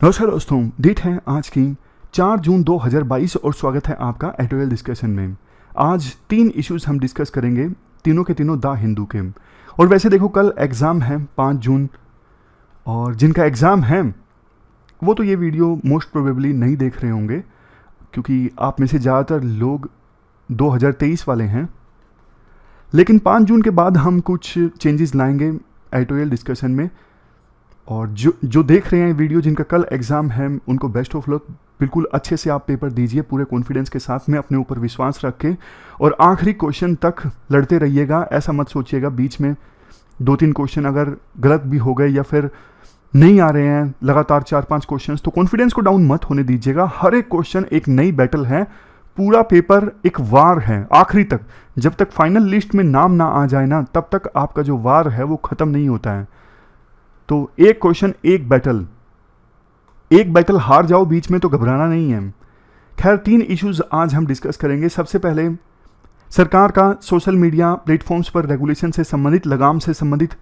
नमस्कार दोस्तों, डेट है आज की 4 जून 2022 और स्वागत है आपका एडिटोरियल डिस्कशन में। आज 3 इश्यूज हम डिस्कस करेंगे, तीनों के तीनों द हिंदू के। और वैसे देखो, कल एग्ज़ाम है 5 जून, और जिनका एग्ज़ाम है वो तो ये वीडियो मोस्ट प्रोबेबली नहीं देख रहे होंगे, क्योंकि आप में से ज़्यादातर लोग 2023 वाले हैं। लेकिन 5 जून के बाद हम कुछ चेंजेस लाएंगे एडिटोरियल डिस्कशन में। और जो देख रहे हैं वीडियो, जिनका कल एग्ज़ाम है, उनको बेस्ट ऑफ लक। बिल्कुल अच्छे से आप पेपर दीजिए, पूरे कॉन्फिडेंस के साथ में, अपने ऊपर विश्वास रख के, और आखिरी क्वेश्चन तक लड़ते रहिएगा। ऐसा मत सोचिएगा बीच में 2-3 क्वेश्चन अगर गलत भी हो गए या फिर नहीं आ रहे हैं लगातार 4-5 क्वेश्चन, तो कॉन्फिडेंस को डाउन मत होने दीजिएगा। हर एक क्वेश्चन एक नई बैटल है, पूरा पेपर एक वार है आखिरी तक। जब तक फाइनल लिस्ट में नाम ना आ जाए ना, तब तक आपका जो वार है वो ख़त्म नहीं होता है। तो एक क्वेश्चन एक बैटल हार जाओ बीच में तो घबराना नहीं है। खैर, 3 इश्यूज आज हम डिस्कस करेंगे। सबसे पहले सरकार का सोशल मीडिया प्लेटफॉर्म्स पर रेगुलेशन से संबंधित, लगाम से संबंधित।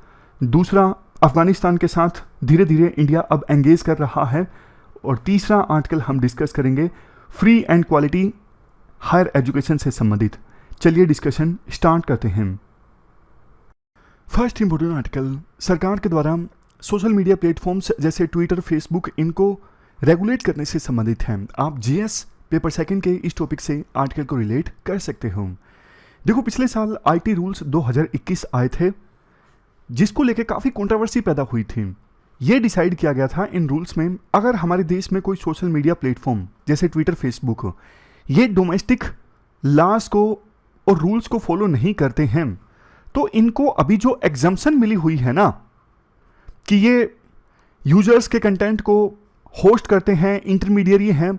दूसरा, अफगानिस्तान के साथ धीरे धीरे इंडिया अब एंगेज कर रहा है। और तीसरा आर्टिकल हम डिस्कस करेंगे free and quality higher education से संबंधित। चलिए डिस्कशन स्टार्ट करते हैं। फर्स्ट इंपोर्टेंट आर्टिकल सरकार के द्वारा सोशल मीडिया प्लेटफॉर्म्स जैसे ट्विटर, फेसबुक, इनको रेगुलेट करने से संबंधित हैं। आप जीएस पेपर सेकंड के इस टॉपिक से आर्टिकल को रिलेट कर सकते हो। देखो, पिछले साल आईटी रूल्स 2021 आए थे, जिसको लेके काफ़ी कंट्रोवर्सी पैदा हुई थी। ये डिसाइड किया गया था इन रूल्स में, अगर हमारे देश में कोई सोशल मीडिया प्लेटफॉर्म जैसे ट्विटर, फेसबुक, ये डोमेस्टिक लॉज को और रूल्स को फॉलो नहीं करते हैं, तो इनको अभी जो एग्जम्पशन मिली हुई है ना, कि ये यूजर्स के कंटेंट को होस्ट करते हैं, इंटरमीडियरी हैं,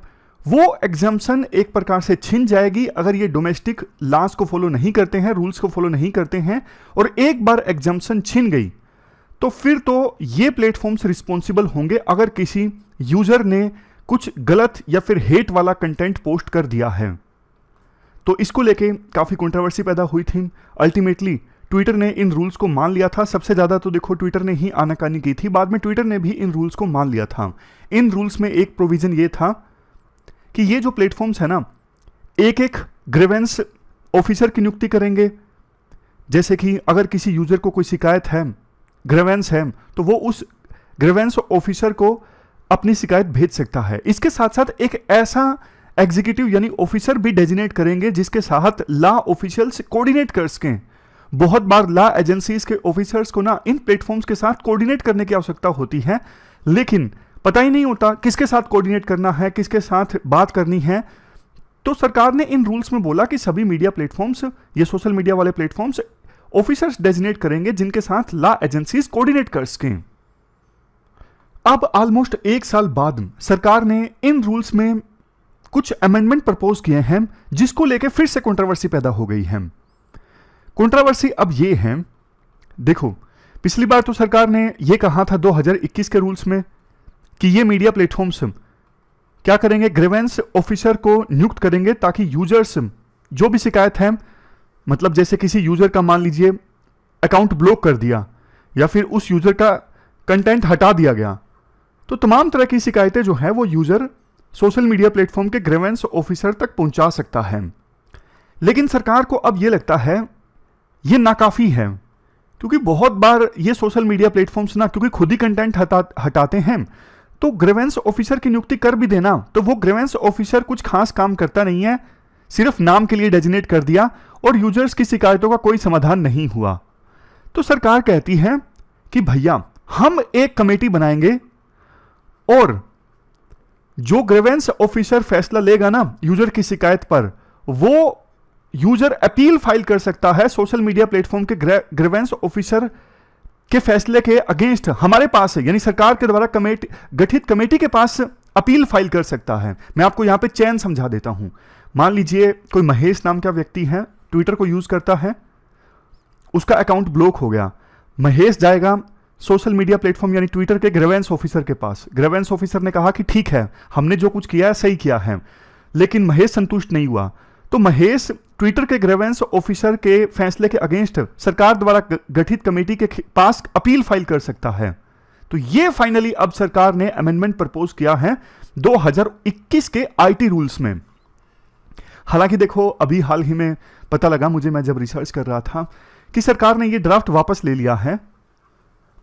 वो एग्जम्पशन एक प्रकार से छिन जाएगी अगर ये डोमेस्टिक लॉज को फॉलो नहीं करते हैं, रूल्स को फॉलो नहीं करते हैं। और एक बार एग्जम्पशन छिन गई तो फिर तो ये प्लेटफॉर्म्स रिस्पॉन्सिबल होंगे अगर किसी यूजर ने कुछ गलत या फिर हेट वाला कंटेंट पोस्ट कर दिया है। तो इसको लेके काफ़ी कंट्रोवर्सी पैदा हुई थी। अल्टीमेटली ट्विटर ने इन रूल्स को मान लिया था। सबसे ज़्यादा तो देखो ट्विटर ने ही आनाकानी की थी, बाद में ट्विटर ने भी इन रूल्स को मान लिया था। इन रूल्स में एक प्रोविज़न ये था कि ये जो प्लेटफॉर्म्स है ना, एक ग्रीवेंस ऑफिसर की नियुक्ति करेंगे। जैसे कि अगर किसी यूज़र को कोई शिकायत है, ग्रीवेंस है, तो वो उस ग्रीवेंस ऑफिसर को अपनी शिकायत भेज सकता है। इसके साथ साथ एक ऐसा एग्जीक्यूटिव यानी ऑफिसर भी डेजिनेट करेंगे जिसके साथ लॉ ऑफिशियल्स कोऑर्डिनेट कर सकें। बहुत बार लॉ एजेंसीज के ऑफिसर्स को ना इन प्लेटफॉर्म्स के साथ कोऑर्डिनेट करने की आवश्यकता होती है, लेकिन पता ही नहीं होता किसके साथ कोऑर्डिनेट करना है, किसके साथ बात करनी है। तो सरकार ने इन रूल्स में बोला कि सभी मीडिया प्लेटफॉर्म्स, ये सोशल मीडिया वाले प्लेटफॉर्म्स, ऑफिसर्स डेजिनेट करेंगे जिनके साथ लॉ एजेंसीज कोऑर्डिनेट कर सकें। अब ऑलमोस्ट 1 साल बाद सरकार ने इन रूल्स में कुछ अमेंडमेंट प्रपोज किए हैं, जिसको लेकर फिर से कंट्रोवर्सी पैदा हो गई है। कंट्रोवर्सी अब ये है, देखो, पिछली बार तो सरकार ने ये कहा था 2021 के रूल्स में कि ये मीडिया प्लेटफॉर्म्स क्या करेंगे, ग्रीवेंस ऑफिसर को नियुक्त करेंगे ताकि यूजर्स जो भी शिकायत है, मतलब जैसे किसी यूजर का मान लीजिए अकाउंट ब्लॉक कर दिया या फिर उस यूजर का कंटेंट हटा दिया गया, तो तमाम तरह की शिकायतें जो है वो यूजर सोशल मीडिया प्लेटफॉर्म के ग्रीवेंस ऑफिसर तक पहुंचा सकता है। लेकिन सरकार को अब ये लगता है ये नाकाफी है, क्योंकि बहुत बार ये सोशल मीडिया प्लेटफॉर्म्स ना, क्योंकि खुद ही कंटेंट हटाते हैं, तो ग्रीवेंस ऑफिसर की नियुक्ति कर भी देना, तो वो ग्रीवेंस ऑफिसर कुछ खास काम करता नहीं है, सिर्फ नाम के लिए डेजिनेट कर दिया और यूजर्स की शिकायतों का कोई समाधान नहीं हुआ। तो सरकार कहती है कि भैया, हम एक कमेटी बनाएंगे और जो ग्रीवेंस ऑफिसर फैसला लेगा ना यूजर की शिकायत पर, वो यूजर अपील फाइल कर सकता है सोशल मीडिया प्लेटफॉर्म के ग्रीवेंस ऑफिसर के फैसले के अगेंस्ट हमारे पास है, यानी सरकार के द्वारा गठित कमेटी के पास अपील फाइल कर सकता है। मैं आपको यहां पे चैन समझा देता हूं। मान लीजिए कोई महेश नाम का व्यक्ति है, ट्विटर को यूज करता है, उसका अकाउंट ब्लॉक हो गया। महेश जाएगा सोशल मीडिया प्लेटफॉर्म यानी ट्विटर के ग्रीवेंस ऑफिसर के पास। ग्रीवेंस ऑफिसर ने कहा कि ठीक है, हमने जो कुछ किया है सही किया है, लेकिन महेश संतुष्ट नहीं हुआ। तो महेश ट्विटर के ग्रीवेंस ऑफिसर के फैसले के अगेंस्ट सरकार द्वारा गठित कमेटी के पास अपील फाइल कर सकता है। तो ये फाइनली अब सरकार ने अमेंडमेंट प्रपोज किया है 2021 के आईटी रूल्स में। हालांकि देखो, अभी हाल ही में पता लगा मुझे, मैं जब रिसर्च कर रहा था, कि सरकार ने ये ड्राफ्ट वापस ले लिया है।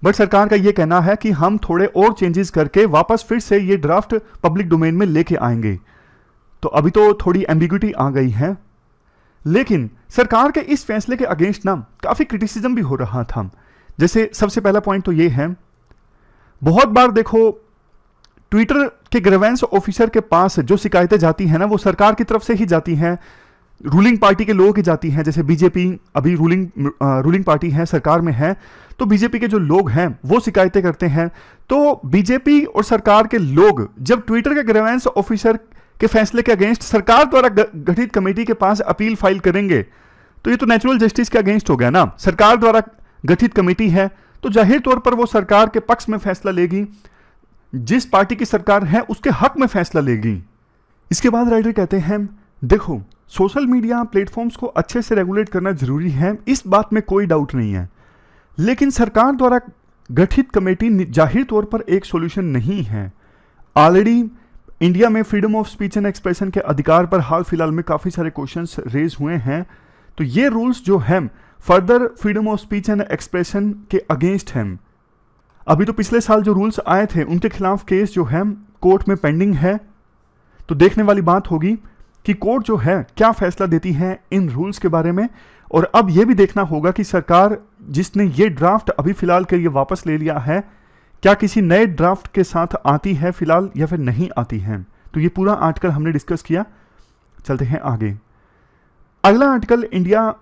बट सरकार का ये कहना है कि हम थोड़े और चेंजेस करके वापस फिर से ये ड्राफ्ट पब्लिक डोमेन में लेके आएंगे। तो अभी तो थोड़ी एम्बिग्युइटी आ गई है, लेकिन सरकार के इस फैसले के अगेंस्ट ना काफी क्रिटिसिज्म भी हो रहा था। जैसे सबसे पहला पॉइंट तो ये है, बहुत बार देखो ट्विटर के ग्रीवेंस ऑफिसर के पास जो शिकायतें जाती हैं ना, वो सरकार की तरफ से ही जाती हैं, रूलिंग पार्टी के लोगों की जाती हैं। जैसे बीजेपी अभी रूलिंग पार्टी है, सरकार में है, तो बीजेपी के जो लोग हैं वो शिकायतें करते हैं। तो बीजेपी और सरकार के लोग जब ट्विटर के ग्रीवेंस ऑफिसर के फैसले के अगेंस्ट सरकार द्वारा गठित कमेटी के पास अपील फाइल करेंगे, तो ये तो नेचुरल जस्टिस के अगेंस्ट हो गया ना। सरकार द्वारा गठित कमेटी है तो जाहिर तौर पर वो सरकार के पक्ष में फैसला लेगी, जिस पार्टी की सरकार है उसके हक में फैसला लेगी। इसके बाद राइटर कहते हैं, देखो सोशल मीडिया प्लेटफॉर्म्स को अच्छे से रेगुलेट करना जरूरी है, इस बात में कोई डाउट नहीं है, लेकिन सरकार द्वारा गठित कमेटी जाहिर तौर पर एक सॉल्यूशन नहीं है। ऑलरेडी इंडिया में freedom of speech and expression के अधिकार पर हाल फिलहाल में काफी सारे क्वेश्चंस रेज हुए हैं। तो ये रूल्स जो हैं further freedom of speech and expression के अगेंस्ट हैं। अभी तो पिछले साल जो रूल्स आए थे उनके खिलाफ केस जो है कोर्ट में पेंडिंग है। तो देखने वाली बात होगी कि कोर्ट जो है क्या फैसला देती है इन रूल्स के बारे में। और अब यह भी देखना होगा कि सरकार जिसने ये ड्राफ्ट अभी फिलहाल के लिए वापस ले लिया है, क्या किसी नए ड्राफ्ट के साथ आती है फिलहाल या फिर नहीं आती है। तो ये पूरा आर्टिकल हमने डिस्कस किया। चलते हैं आगे। अगला आर्टिकल इंडिया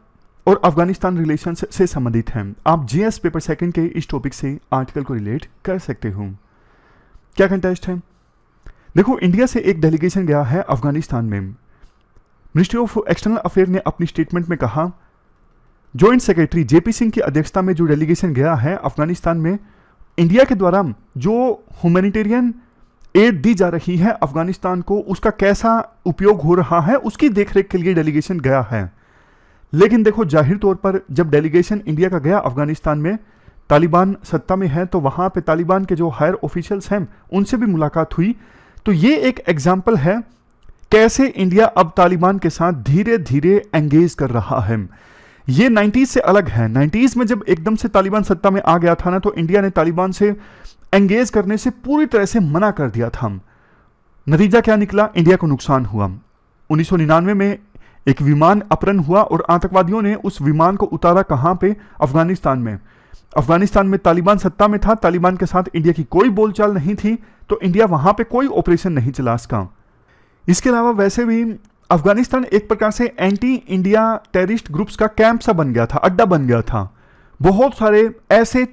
और अफगानिस्तान रिलेशंस से संबंधित है। आप जीएस पेपर सेकंड के इस टॉपिक से आर्टिकल को रिलेट कर सकते हो। क्या कंटेस्ट है? देखो, इंडिया से एक डेलीगेशन गया है अफगानिस्तान में। मिनिस्ट्री ऑफ एक्सटर्नल अफेयर ने अपनी स्टेटमेंट में कहा, जॉइंट सेक्रेटरी जेपी सिंह की अध्यक्षता में जो डेलीगेशन गया है अफगानिस्तान में, इंडिया के द्वारा जो ह्यूमैनिटेरियन एड दी जा रही है अफगानिस्तान को, उसका कैसा उपयोग हो रहा है उसकी देखरेख के लिए डेलीगेशन गया है। लेकिन देखो, जाहिर तौर पर जब डेलीगेशन इंडिया का गया अफगानिस्तान में, तालिबान सत्ता में है, तो वहां पे तालिबान के जो हायर ऑफिशियल्स हैं उनसे भी मुलाकात हुई। तो ये एक एग्जाम्पल है कैसे इंडिया अब तालिबान के साथ धीरे धीरे एंगेज कर रहा है। ये 90s से अलग है। 90s में जब एकदम से तालिबान सत्ता में आ गया था ना, तो इंडिया ने तालिबान से एंगेज करने से पूरी तरह से मना कर दिया था। नतीजा क्या निकला? इंडिया को नुकसान हुआ। 1999 में एक विमान अपहरण हुआ और आतंकवादियों ने उस विमान को उतारा कहां पे? अफगानिस्तान में। अफगानिस्तान में तालिबान सत्ता में था, तालिबान के साथ इंडिया की कोई बोलचाल नहीं थी, तो इंडिया वहां पे कोई ऑपरेशन नहीं चला इसका। इसके अलावा वैसे भी अफगानिस्तान एक प्रकार से एंटी इंडिया टेररिस्ट ग्रुप्स का कैंप सा बन गया था, अड्डा बन गया था। बहुत सारे ऐसे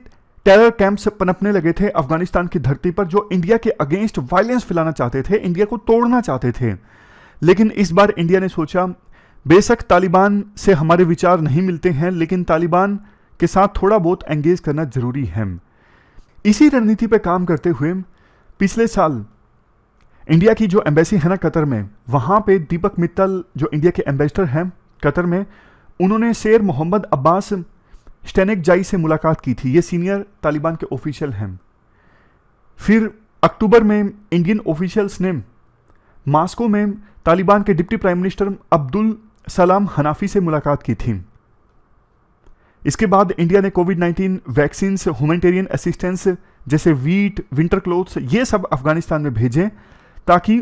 टेरर कैंप्स पनपने लगे थे अफगानिस्तान की धरती पर जो इंडिया के अगेंस्ट वायलेंस फैलाना चाहते थे, इंडिया को तोड़ना चाहते थे। लेकिन इस बार इंडिया ने सोचा, बेशक तालिबान से हमारे विचार नहीं मिलते हैं, लेकिन तालिबान के साथ थोड़ा बहुत एंगेज करना जरूरी है। इसी रणनीति पर काम करते हुए पिछले साल इंडिया की जो एम्बेसी है ना कतर में, वहां पे दीपक मित्तल जो इंडिया के एम्बेसडर हैं कतर में, उन्होंने शेर मोहम्मद अब्बास स्टेनेकजाई से मुलाकात की थी। ये सीनियर तालिबान के ऑफिशियल हैं। फिर अक्टूबर में इंडियन ऑफिशियल्स ने मास्को में तालिबान के deputy prime minister Abdul Salam Hanafi से मुलाकात की थी। इसके बाद इंडिया ने कोविड-19 वैक्सीन, ह्यूमैनिटेरियन असिस्टेंस जैसे वीट, विंटर क्लोथ्स, ये सब अफगानिस्तान में भेजे, ताकि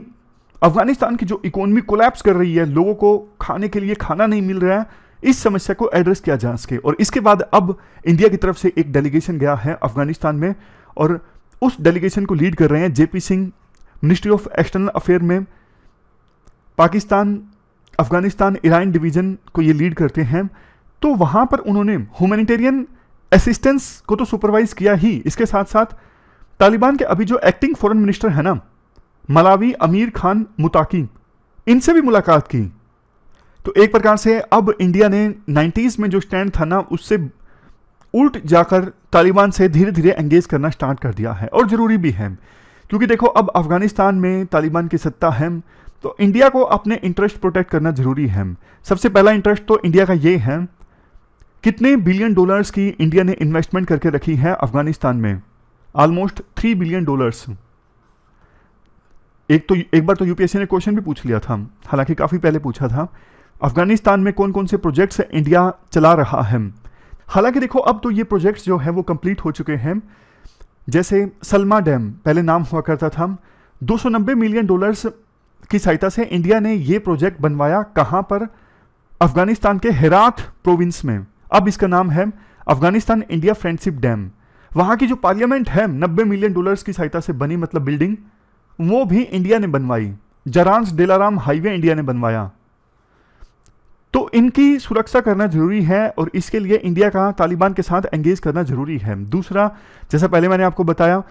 अफगानिस्तान की जो इकोनॉमी कोलैप्स कर रही है, लोगों को खाने के लिए खाना नहीं मिल रहा है, इस समस्या को एड्रेस किया जा सके। और इसके बाद अब इंडिया की तरफ से एक डेलीगेशन गया है अफगानिस्तान में, और उस डेलीगेशन को लीड कर रहे हैं JP Singh, ministry of external affair में पाकिस्तान, अफगानिस्तान, ईरान डिवीजन को ये लीड करते हैं। तो वहां पर उन्होंने ह्यूमैनिटेरियन असिस्टेंस को तो सुपरवाइज किया ही, इसके साथ साथ तालिबान के अभी जो एक्टिंग फॉरेन मिनिस्टर है ना, मलावी अमीर खान मुताकी, इनसे भी मुलाकात की। तो एक प्रकार से अब इंडिया ने 90s में जो स्टैंड था ना, उससे उल्ट जाकर तालिबान से धीरे धीरे एंगेज करना स्टार्ट कर दिया है। और जरूरी भी है, क्योंकि देखो अब अफगानिस्तान में तालिबान की सत्ता है, तो इंडिया को अपने इंटरेस्ट प्रोटेक्ट करना जरूरी है। सबसे पहला इंटरेस्ट तो इंडिया का ये है, कितने बिलियन डॉलर्स की इंडिया ने इन्वेस्टमेंट करके रखी है अफगानिस्तान में। Almost $3 billion. एक बार तो यूपीएससी ने क्वेश्चन भी पूछ लिया था, हालांकि काफ़ी पहले पूछा था, अफगानिस्तान में कौन कौन से प्रोजेक्ट्स इंडिया चला रहा है। हालांकि देखो अब तो ये प्रोजेक्ट्स जो है वो कंप्लीट हो चुके हैं। जैसे सलमा डैम पहले नाम हुआ करता था, $290 मिलियन की सहायता से इंडिया ने ये प्रोजेक्ट बनवाया। कहाँ पर? अफगानिस्तान के हेरात प्रोविंस में। अब इसका नाम है अफगानिस्तान इंडिया फ्रेंडशिप डैम। वहाँ की जो पार्लियामेंट है $90 मिलियन की सहायता से बनी, मतलब बिल्डिंग, वो भी इंडिया ने बनवाई। जरांस डेलाराम हाईवे इंडिया ने बनवाया। तो इनकी सुरक्षा करना जरूरी है और इसके लिए इंडिया का तालिबान के साथ एंगेज करना जरूरी है। दूसरा, जैसा पहले मैंने आपको बताया,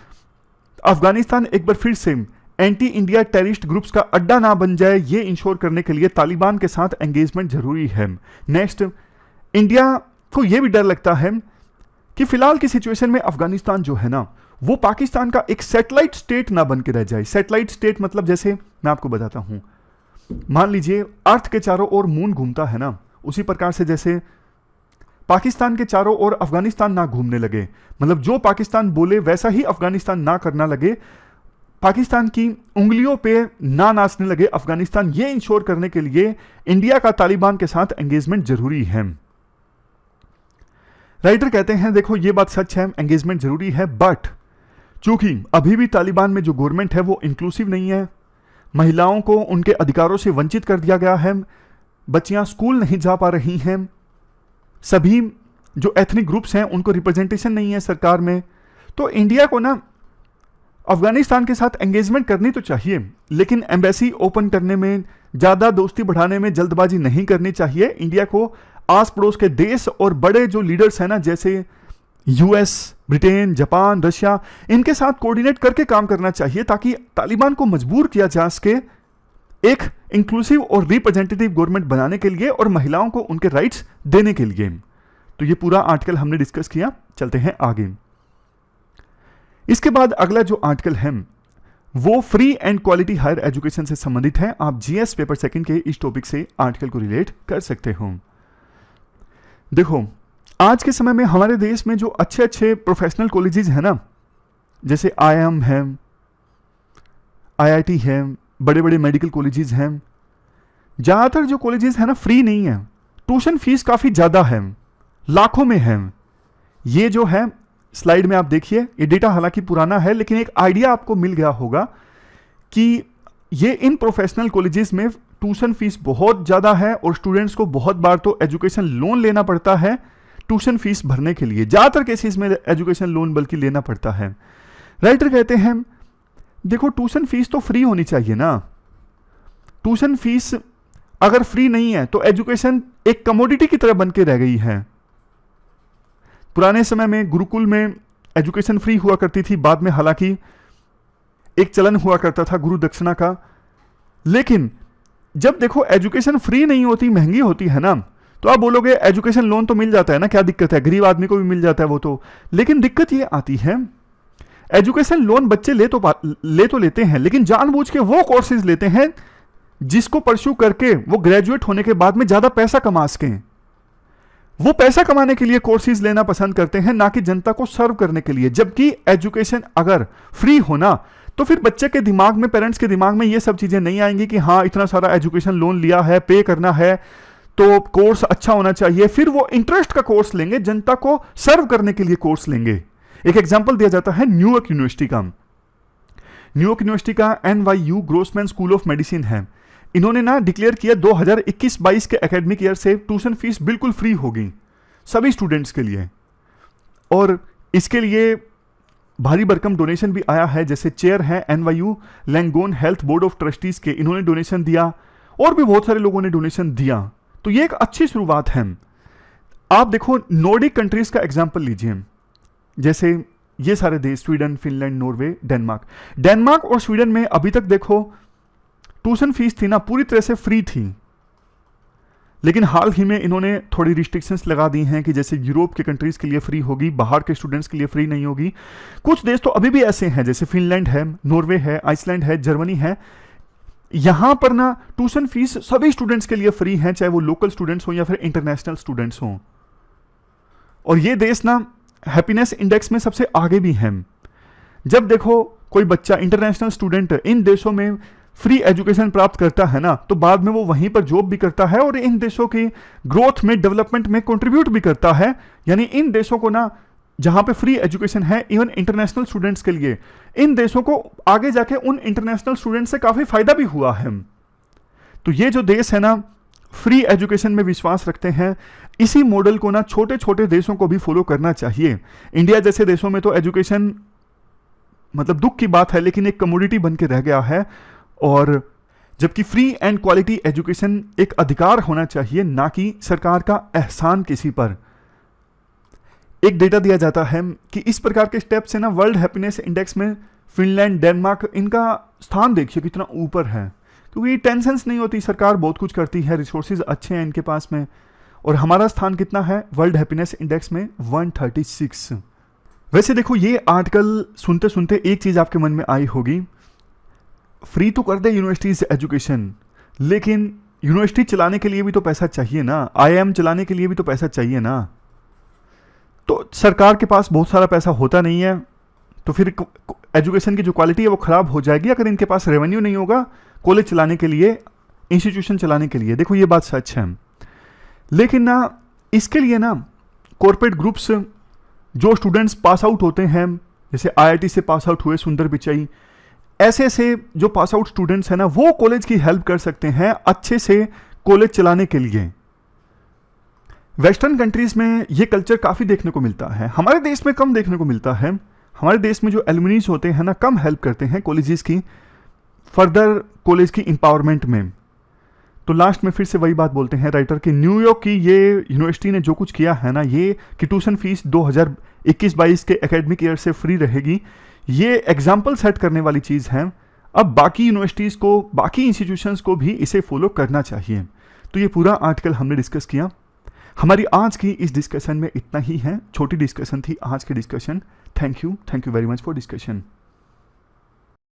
अफगानिस्तान एक बार फिर से एंटी इंडिया टेररिस्ट ग्रुप्स का अड्डा ना बन जाए, ये इंश्योर करने के लिए तालिबान के साथ एंगेजमेंट जरूरी है। नेक्स्ट, इंडिया को यह भी डर लगता है कि फिलहाल की सिचुएशन में अफगानिस्तान जो है ना, वो पाकिस्तान का एक सैटेलाइट स्टेट ना बन के रह जाए। सैटेलाइट स्टेट मतलब जैसे मैं आपको बताता हूं, मान लीजिए अर्थ के चारों ओर मून घूमता है ना, उसी प्रकार से जैसे पाकिस्तान के चारों ओर अफगानिस्तान ना घूमने लगे, मतलब जो पाकिस्तान बोले वैसा ही अफगानिस्तान ना करना लगे, पाकिस्तान की उंगलियों पे ना नाचने लगे अफगानिस्तान, ये इंश्योर करने के लिए इंडिया का तालिबान के साथ एंगेजमेंट जरूरी है। राइटर कहते हैं देखो ये बात सच है, एंगेजमेंट जरूरी है, बट चूंकि अभी भी तालिबान में जो गवर्नमेंट है वो इंक्लूसिव नहीं है, महिलाओं को उनके अधिकारों से वंचित कर दिया गया है, बच्चियां स्कूल नहीं जा पा रही हैं, सभी जो एथनिक ग्रुप्स हैं उनको रिप्रेजेंटेशन नहीं है सरकार में। तो इंडिया को ना अफगानिस्तान के साथ एंगेजमेंट करनी तो चाहिए, लेकिन एम्बेसी ओपन करने में, ज़्यादा दोस्ती बढ़ाने में जल्दबाजी नहीं करनी चाहिए। इंडिया को आस पड़ोस के देश और बड़े जो लीडर्स हैं ना, जैसे यूएस, ब्रिटेन, जापान, रशिया, इनके साथ कोऑर्डिनेट करके काम करना चाहिए ताकि तालिबान को मजबूर किया जा सके एक इंक्लूसिव और रिप्रेजेंटेटिव गवर्नमेंट बनाने के लिए और महिलाओं को उनके राइट्स देने के लिए। तो ये पूरा आर्टिकल हमने डिस्कस किया, चलते हैं आगे। इसके बाद अगला जो आर्टिकल है वो free and quality higher education से संबंधित है। आप जीएस पेपर सेकंड के इस टॉपिक से आर्टिकल को रिलेट कर सकते हो। देखो आज के समय में हमारे देश में जो अच्छे अच्छे प्रोफेशनल कॉलेजेस हैं ना, जैसे आईआईएम है, आईआईटी है, बड़े बड़े मेडिकल कॉलेजेस हैं, ज़्यादातर जो कॉलेजेस हैं ना फ्री नहीं है, ट्यूशन फीस काफ़ी ज़्यादा है, लाखों में है। ये जो है स्लाइड में आप देखिए, ये डेटा हालांकि पुराना है लेकिन एक आइडिया आपको मिल गया होगा कि ये इन प्रोफेशनल कॉलेजेस में ट्यूशन फीस बहुत ज़्यादा है और स्टूडेंट्स को बहुत बार तो एजुकेशन लोन लेना पड़ता है ट्यूशन फीस भरने के लिए। ज़्यादातर केसेस में एजुकेशन लोन बल्कि लेना पड़ता है। राइटर कहते हैं देखो ट्यूशन फीस तो फ्री होनी चाहिए ना, ट्यूशन फीस अगर फ्री नहीं है तो एजुकेशन एक कमोडिटी की तरह बन के रह गई है। पुराने समय में गुरुकुल में एजुकेशन फ्री हुआ करती थी, बाद में हालांकि एक चलन हुआ करता था गुरु दक्षिणा का, लेकिन जब देखो एजुकेशन फ्री नहीं होती, महंगी होती है ना, तो आप बोलोगे एजुकेशन लोन तो मिल जाता है ना, क्या दिक्कत है, गरीब आदमी को भी मिल जाता है वो तो। लेकिन दिक्कत ये आती है एजुकेशन लोन बच्चे ले तो लेते हैं, लेकिन जानबूझ के वो कोर्सेज लेते हैं जिसको परस्यू करके वो ग्रेजुएट होने के बाद में ज्यादा पैसा कमा सकें। वो पैसा कमाने के लिए कोर्सेज लेना पसंद करते हैं, ना कि जनता को सर्व करने के लिए। जबकि एजुकेशन अगर फ्री होना तो फिर बच्चे के दिमाग में, पेरेंट्स के दिमाग में ये सब चीजें नहीं आएंगी कि हाँ इतना सारा एजुकेशन लोन लिया है, पे करना है तो कोर्स अच्छा होना चाहिए। फिर वो इंटरेस्ट का कोर्स लेंगे, जनता को सर्व करने के लिए कोर्स लेंगे। एक एग्जांपल दिया जाता है न्यूयॉर्क यूनिवर्सिटी का। न्यूयॉर्क यूनिवर्सिटी का NYU ग्रोसमैन स्कूल ऑफ मेडिसिन है। इन्होंने ना डिक्लेयर किया 2021-22 के एकेडमिक ईयर से ट्यूशन फीस बिल्कुल फ्री होगी सभी स्टूडेंट्स के लिए, और इसके लिए भारी भरकम डोनेशन भी आया है। जैसे चेयर है NYU लैंगोन health board of trustees के, इन्होंने डोनेशन दिया और भी बहुत सारे लोगों ने डोनेशन दिया। तो ये एक अच्छी शुरुआत है। आप देखो नॉर्डिक कंट्रीज का एग्जाम्पल लीजिए, जैसे ये सारे देश स्वीडन, फिनलैंड, नॉर्वे, डेनमार्क और स्वीडन में अभी तक देखो ट्यूशन फीस थी ना पूरी तरह से फ्री थी, लेकिन हाल ही में इन्होंने थोड़ी रिस्ट्रिक्शंस लगा दी हैं कि जैसे यूरोप के कंट्रीज के लिए फ्री होगी, बाहर के स्टूडेंट्स के लिए फ्री नहीं होगी। कुछ देश तो अभी भी ऐसे हैं जैसे फिनलैंड है, नॉर्वे है, आइसलैंड है, जर्मनी है, यहां पर ना ट्यूशन फीस सभी स्टूडेंट्स के लिए फ्री है, चाहे वो लोकल स्टूडेंट्स हो या फिर इंटरनेशनल स्टूडेंट्स हों। और ये देश ना हैप्पीनेस इंडेक्स में सबसे आगे भी हैं। जब देखो कोई बच्चा इंटरनेशनल स्टूडेंट इन देशों में फ्री एजुकेशन प्राप्त करता है ना, तो बाद में वो वहीं पर जॉब भी करता है और इन देशों की ग्रोथ में, डेवलपमेंट में कंट्रीब्यूट भी करता है। यानी इन देशों को ना, जहां पे फ्री एजुकेशन है इवन इंटरनेशनल स्टूडेंट्स के लिए, इन देशों को आगे जाके उन इंटरनेशनल स्टूडेंट्स से काफी फायदा भी हुआ है। तो ये जो देश है ना, फ्री एजुकेशन में विश्वास रखते हैं, इसी मॉडल को ना छोटे छोटे देशों को भी फॉलो करना चाहिए। इंडिया जैसे देशों में तो एजुकेशन मतलब दुख की बात है, लेकिन एक कमोडिटी बन के रह गया है। और जबकि फ्री एंड क्वालिटी एजुकेशन एक अधिकार होना चाहिए, ना कि सरकार का एहसान किसी पर। एक डेटा दिया जाता है कि इस प्रकार के स्टेप से ना वर्ल्ड हैप्पीनेस इंडेक्स में फिनलैंड, डेनमार्क, इनका स्थान देखिए कितना ऊपर है, क्योंकि टेंशन्स नहीं होती, सरकार बहुत कुछ करती है, रिसोर्सेज अच्छे हैं इनके पास में। और हमारा स्थान कितना है वर्ल्ड हैप्पीनेस इंडेक्स में? 136। वैसे देखो, ये आर्टिकल सुनते सुनते एक चीज आपके मन में आई होगी, फ्री तो कर दे यूनिवर्सिटीज एजुकेशन, लेकिन यूनिवर्सिटी चलाने के लिए भी तो पैसा चाहिए ना, आईआईएम चलाने के लिए भी तो पैसा चाहिए ना। तो सरकार के पास बहुत सारा पैसा होता नहीं है, तो फिर एजुकेशन की जो क्वालिटी है वो खराब हो जाएगी अगर इनके पास रेवेन्यू नहीं होगा कॉलेज चलाने के लिए, इंस्टीट्यूशन चलाने के लिए। देखो ये बात सच है, लेकिन ना इसके लिए ना कॉर्पोरेट ग्रुप्स, जो स्टूडेंट्स पास आउट होते हैं, जैसे आईआईटी से पास आउट हुए सुंदर पिचाई, ऐसे से जो पास आउट स्टूडेंट्स हैं ना, वो कॉलेज की हेल्प कर सकते हैं अच्छे से कॉलेज चलाने के लिए। वेस्टर्न कंट्रीज में ये कल्चर काफ़ी देखने को मिलता है, हमारे देश में कम देखने को मिलता है। हमारे देश में जो एलुमनीज होते हैं ना, कम हेल्प करते हैं कॉलेजेस की फर्दर कॉलेज की एम्पावरमेंट में। तो लास्ट में फिर से वही बात बोलते हैं राइटर कि न्यूयॉर्क की ये यूनिवर्सिटी ने जो कुछ किया है ना, ये कि ट्यूशन फीस 2021-22 के एकेडमिक ईयर से फ्री रहेगी, ये एग्जाम्पल सेट करने वाली चीज़ है। अब बाकी यूनिवर्सिटीज़ को, बाकी इंस्टीट्यूशंस को भी इसे फॉलो करना चाहिए। तो ये पूरा आर्टिकल हमने डिस्कस किया। हमारी आज की इस डिस्कशन में इतना ही है, छोटी डिस्कशन थी आज की discussion. Thank you very much for discussion.